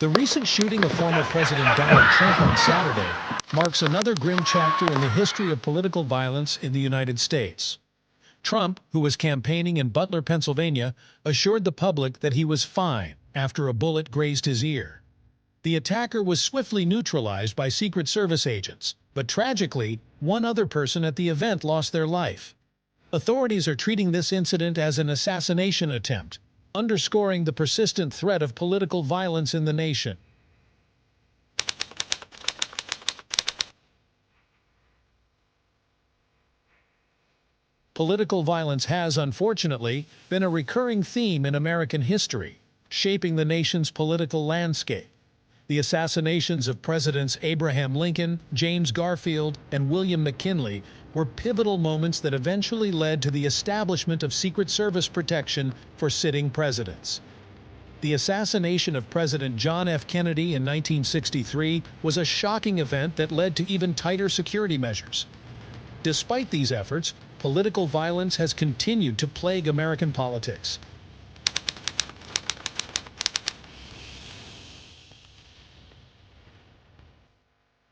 The recent shooting of former President Donald Trump on Saturday marks another grim chapter in the history of political violence in the United States. Trump, who was campaigning in Butler, Pennsylvania, assured the public that he was fine after a bullet grazed his ear. The attacker was swiftly neutralized by Secret Service agents, but tragically, one other person at the event lost their life. Authorities are treating this incident as an assassination attempt, underscoring the persistent threat of political violence in the nation. Political violence has, unfortunately, been a recurring theme in American history, shaping the nation's political landscape. The assassinations of Presidents Abraham Lincoln, James Garfield, and William McKinley were pivotal moments that eventually led to the establishment of Secret Service protection for sitting presidents. The assassination of President John F. Kennedy in 1963 was a shocking event that led to even tighter security measures. Despite these efforts, political violence has continued to plague American politics.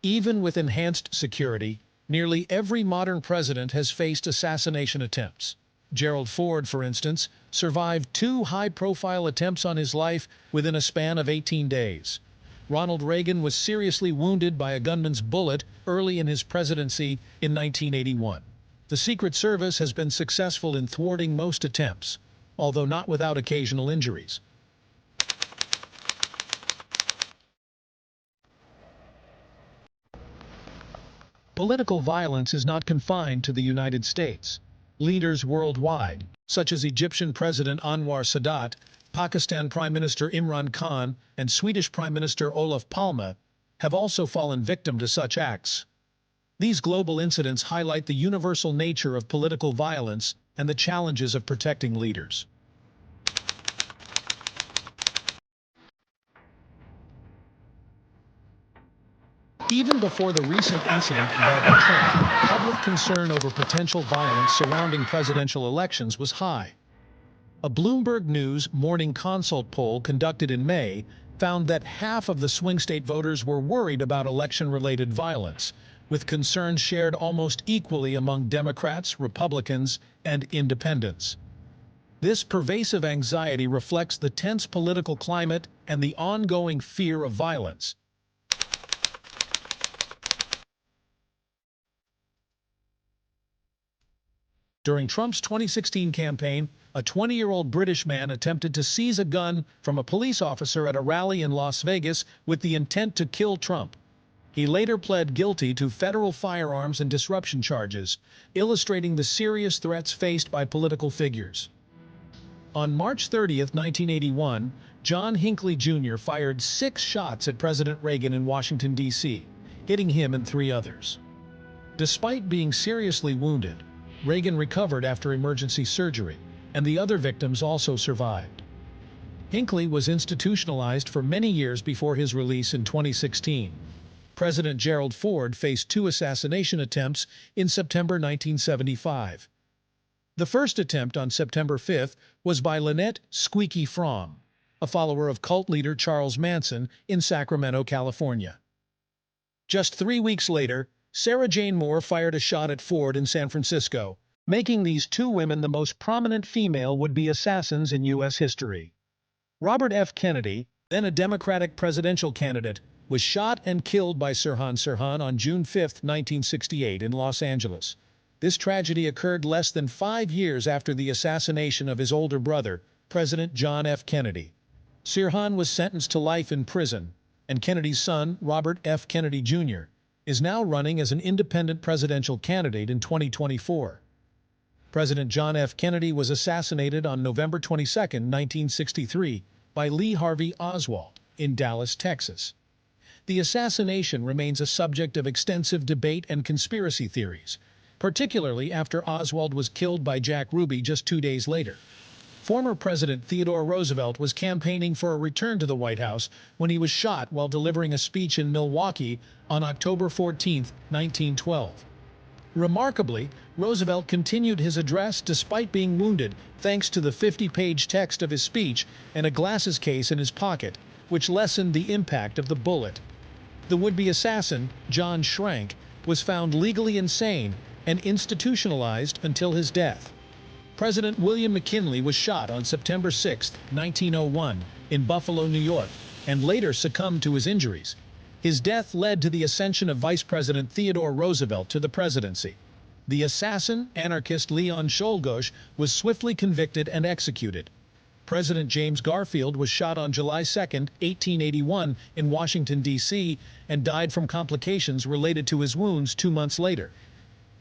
Even with enhanced security, nearly every modern president has faced assassination attempts. Gerald Ford, for instance, survived two high-profile attempts on his life within a span of 18 days. Ronald Reagan was seriously wounded by a gunman's bullet early in his presidency in 1981. The Secret Service has been successful in thwarting most attempts, although not without occasional injuries. Political violence is not confined to the United States. Leaders worldwide, such as Egyptian President Anwar Sadat, Pakistan Prime Minister Imran Khan, and Swedish Prime Minister Olof Palme, have also fallen victim to such acts. These global incidents highlight the universal nature of political violence and the challenges of protecting leaders. Even before the recent incident involving Trump, public concern over potential violence surrounding presidential elections was high. A Bloomberg News Morning Consult poll conducted in May found that half of the swing state voters were worried about election-related violence, with concerns shared almost equally among Democrats, Republicans, and independents. This pervasive anxiety reflects the tense political climate and the ongoing fear of violence. During Trump's 2016 campaign, a 20-year-old British man attempted to seize a gun from a police officer at a rally in Las Vegas with the intent to kill Trump. He later pled guilty to federal firearms and disruption charges, illustrating the serious threats faced by political figures. On March 30, 1981, John Hinckley Jr. fired 6 shots at President Reagan in Washington, D.C., hitting him and 3 others. Despite being seriously wounded, Reagan recovered after emergency surgery, and the other victims also survived. Hinckley was institutionalized for many years before his release in 2016. President Gerald Ford faced 2 assassination attempts in September 1975. The first attempt on September 5th was by Lynette "Squeaky" Fromm, a follower of cult leader Charles Manson in Sacramento, California. Just 3 weeks later, Sarah Jane Moore fired a shot at Ford in San Francisco, making these 2 women the most prominent female would-be assassins in U.S. history. Robert F. Kennedy, then a Democratic presidential candidate, was shot and killed by Sirhan Sirhan on June 5, 1968 in Los Angeles. This tragedy occurred less than 5 years after the assassination of his older brother, President John F. Kennedy. Sirhan was sentenced to life in prison, and Kennedy's son, Robert F. Kennedy Jr., is now running as an independent presidential candidate in 2024. President John F. Kennedy was assassinated on November 22, 1963, by Lee Harvey Oswald in Dallas, Texas. The assassination remains a subject of extensive debate and conspiracy theories, particularly after Oswald was killed by Jack Ruby just 2 days later. Former President Theodore Roosevelt was campaigning for a return to the White House when he was shot while delivering a speech in Milwaukee on October 14, 1912. Remarkably, Roosevelt continued his address despite being wounded, thanks to the 50-page text of his speech and a glasses case in his pocket, which lessened the impact of the bullet. The would-be assassin, John Schrank, was found legally insane and institutionalized until his death. President William McKinley was shot on September 6, 1901, in Buffalo, New York, and later succumbed to his injuries. His death led to the ascension of Vice President Theodore Roosevelt to the presidency. The assassin, anarchist Leon Czolgosz, was swiftly convicted and executed. President James Garfield was shot on July 2, 1881, in Washington, D.C., and died from complications related to his wounds 2 months later.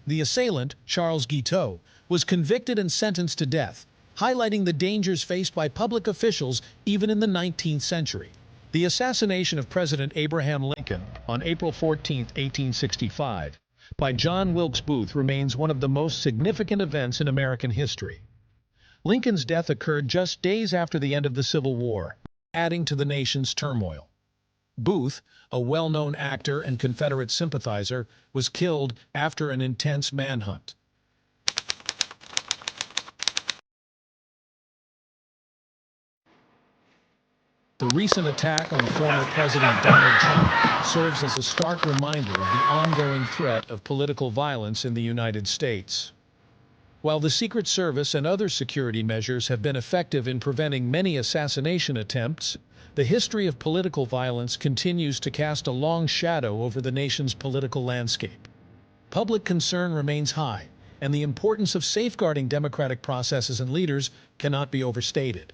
The assailant, Charles Guiteau, was convicted and sentenced to death, highlighting the dangers faced by public officials even in the 19th century. The assassination of President Abraham Lincoln on April 14, 1865, by John Wilkes Booth remains one of the most significant events in American history. Lincoln's death occurred just days after the end of the Civil War, adding to the nation's turmoil. Booth, a well-known actor and Confederate sympathizer, was killed after an intense manhunt. The recent attack on former President Donald Trump serves as a stark reminder of the ongoing threat of political violence in the United States. While the Secret Service and other security measures have been effective in preventing many assassination attempts, the history of political violence continues to cast a long shadow over the nation's political landscape. Public concern remains high, and the importance of safeguarding democratic processes and leaders cannot be overstated.